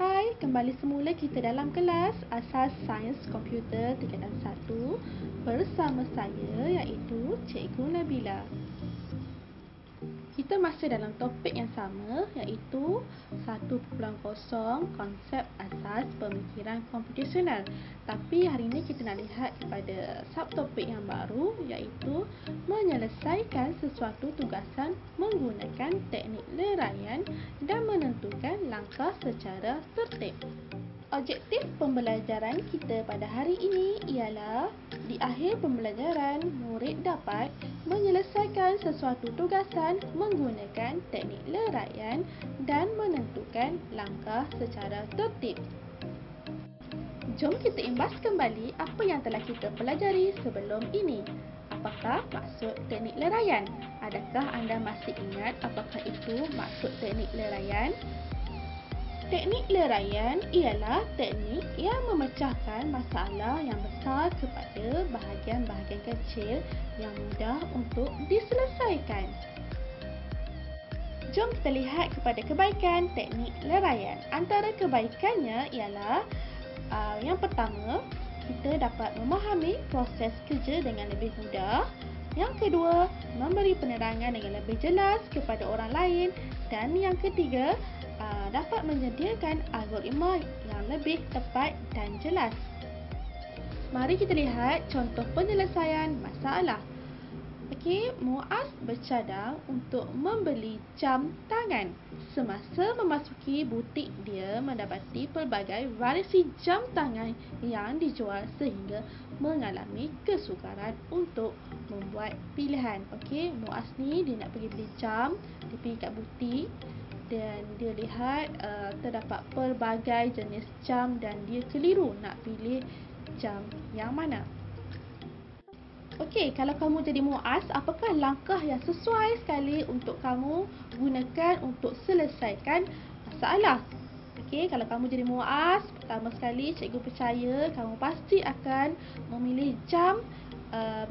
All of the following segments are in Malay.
Hai, kembali semula kita dalam kelas Asas Sains Komputer Tingkatan 1 bersama saya iaitu Cikgu Nabila. Kita masih dalam topik yang sama iaitu 1.0 konsep asas pemikiran komputasional. Tapi hari ini kita nak lihat kepada subtopik yang baru iaitu menyelesaikan sesuatu tugasan menggunakan teknik leraian dan menentukan langkah secara tertib. Objektif pembelajaran kita pada hari ini ialah di akhir pembelajaran, murid dapat menyelesaikan sesuatu tugasan menggunakan teknik leraian dan menentukan langkah secara tertib. Jom kita imbas kembali apa yang telah kita pelajari sebelum ini. Apakah maksud teknik leraian? Adakah anda masih ingat apakah itu maksud teknik leraian? Teknik leraian ialah teknik yang memecahkan masalah yang besar kepada bahagian-bahagian kecil yang mudah untuk diselesaikan. Jom kita lihat kepada kebaikan teknik leraian. Antara kebaikannya ialah yang pertama, kita dapat memahami proses kerja dengan lebih mudah. Yang kedua, memberi penerangan dengan lebih jelas kepada orang lain. Dan yang ketiga, dapat menyediakan algoritma yang lebih tepat dan jelas. Mari kita lihat contoh penyelesaian masalah. Okey, Muaz bercadang untuk membeli jam tangan. Semasa memasuki butik, dia mendapati pelbagai variasi jam tangan yang dijual sehingga mengalami kesukaran untuk membuat pilihan. Okey, Muaz ni dia nak pergi beli jam, dia pergi kat butik dan dia lihat terdapat pelbagai jenis jam dan dia keliru nak pilih jam yang mana. Okey, kalau kamu jadi Muaz, apakah langkah yang sesuai sekali untuk kamu gunakan untuk selesaikan masalah? Okey, kalau kamu jadi Muaz, pertama sekali cikgu percaya kamu pasti akan memilih jam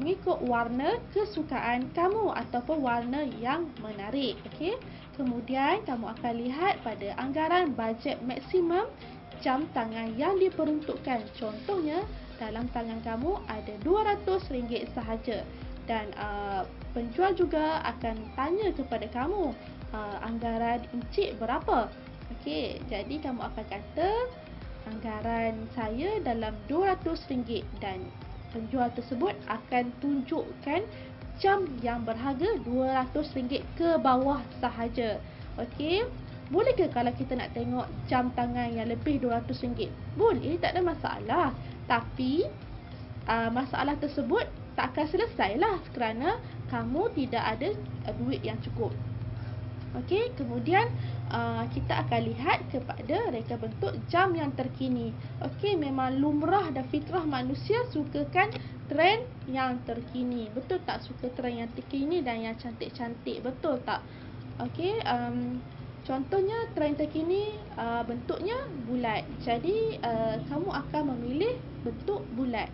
mengikut warna kesukaan kamu ataupun warna yang menarik. Okey. Kemudian kamu akan lihat pada anggaran bajet maksimum jam tangan yang diperuntukkan. Contohnya, dalam tangan kamu ada RM200 sahaja. Dan penjual juga akan tanya kepada kamu anggaran encik berapa. Okey, jadi kamu akan kata anggaran saya dalam RM200 dan penjual tersebut akan tunjukkan jam yang berharga RM200 ke bawah sahaja. Okey. Boleh ke kalau kita nak tengok jam tangan yang lebih RM200? Boleh, tak ada masalah. Tapi masalah tersebut tak akan selesailah kerana kamu tidak ada duit yang cukup. Okey, kemudian kita akan lihat kepada reka bentuk jam yang terkini. Okey, memang lumrah dan fitrah manusia sukakan trend yang terkini. Betul tak? Suka trend yang terkini dan yang cantik-cantik. Betul tak? Okey, contohnya trend terkini bentuknya bulat. Jadi kamu akan memilih bentuk bulat.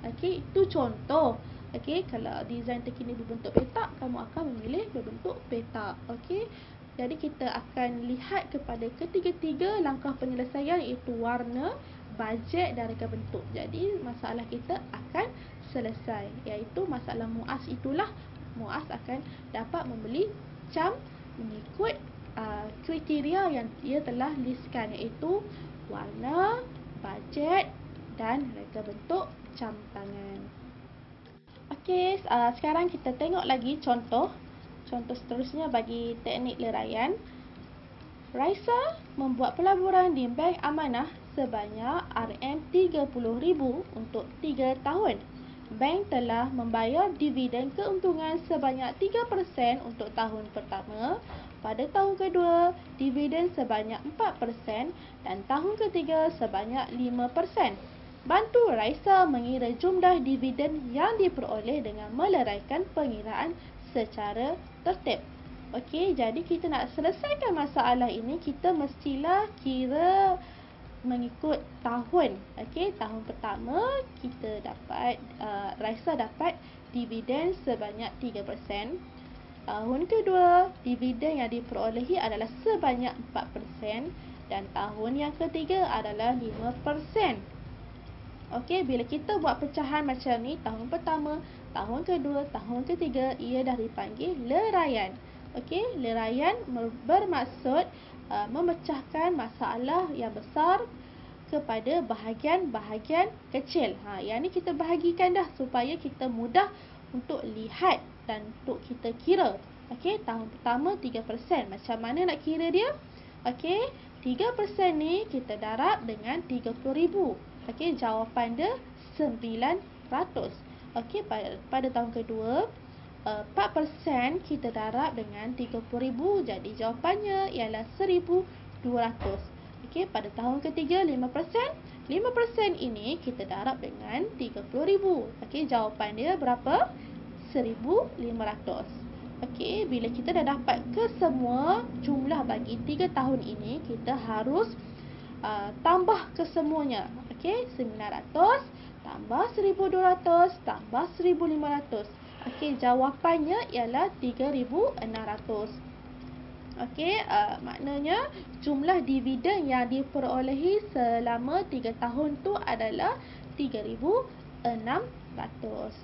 Okey, itu contoh. Okey, kalau design terkini berbentuk petak, kamu akan memilih berbentuk petak. Okey. Jadi kita akan lihat kepada ketiga-tiga langkah penyelesaian iaitu warna, bajet dan reka bentuk. Jadi masalah kita akan selesai. Iaitu masalah Muaz itulah. Muaz akan dapat membeli jam mengikut kriteria yang ia telah listkan iaitu warna, bajet dan reka bentuk jam tangan. Okey, sekarang kita tengok lagi contoh seterusnya bagi teknik leraian. Raisa membuat pelaburan di Bank Amanah sebanyak RM30,000 untuk 3 tahun. Bank telah membayar dividen keuntungan sebanyak 3% untuk tahun pertama. Pada tahun kedua, dividen sebanyak 4% dan tahun ketiga sebanyak 5%. Bantu Raisa mengira jumlah dividen yang diperoleh dengan meleraikan pengiraan secara tertib. Okey, jadi kita nak selesaikan masalah ini, kita mestilah kira mengikut tahun. Okey, tahun pertama kita dapat Raisa dapat dividen sebanyak 3%. Tahun kedua, dividen yang diperolehi adalah sebanyak 4%. dan tahun yang ketiga adalah 5%. Okey, bila kita buat pecahan macam ni, tahun pertama, tahun kedua, tahun ketiga, ia dah dipanggil leraian. Okey, leraian bermaksud memecahkan masalah yang besar kepada bahagian-bahagian kecil. Yang ni kita bahagikan dah supaya kita mudah untuk lihat dan untuk kita kira. Okey, tahun pertama 3%. Macam mana nak kira dia? Okey, 3% ni kita darab dengan 30,000. Okey, jawapan dia 900. Okey, pada tahun kedua, 4% kita darab dengan 30,000. Jadi jawapannya ialah 1,200. Okey, pada tahun ketiga 5%. 5% ini kita darab dengan 30,000. Okey, jawapan dia berapa? 1,500. Okey, bila kita dah dapat kesemua jumlah bagi 3 tahun ini, kita harus tambah kesemuanya. Okey, 900 tambah 1,200 tambah 1,500. Okey, jawapannya ialah 3,600. Okey, maknanya jumlah dividen yang diperolehi selama 3 tahun tu adalah 3,600.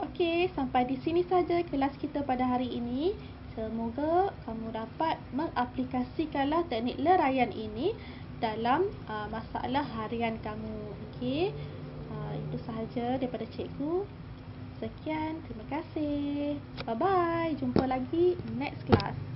Okey, sampai di sini saja kelas kita pada hari ini. Semoga kamu dapat mengaplikasikanlah teknik leraian ini dalam masalah harian kamu. Okey, itu sahaja daripada cikgu. Sekian, terima kasih. Bye-bye. Jumpa lagi next class.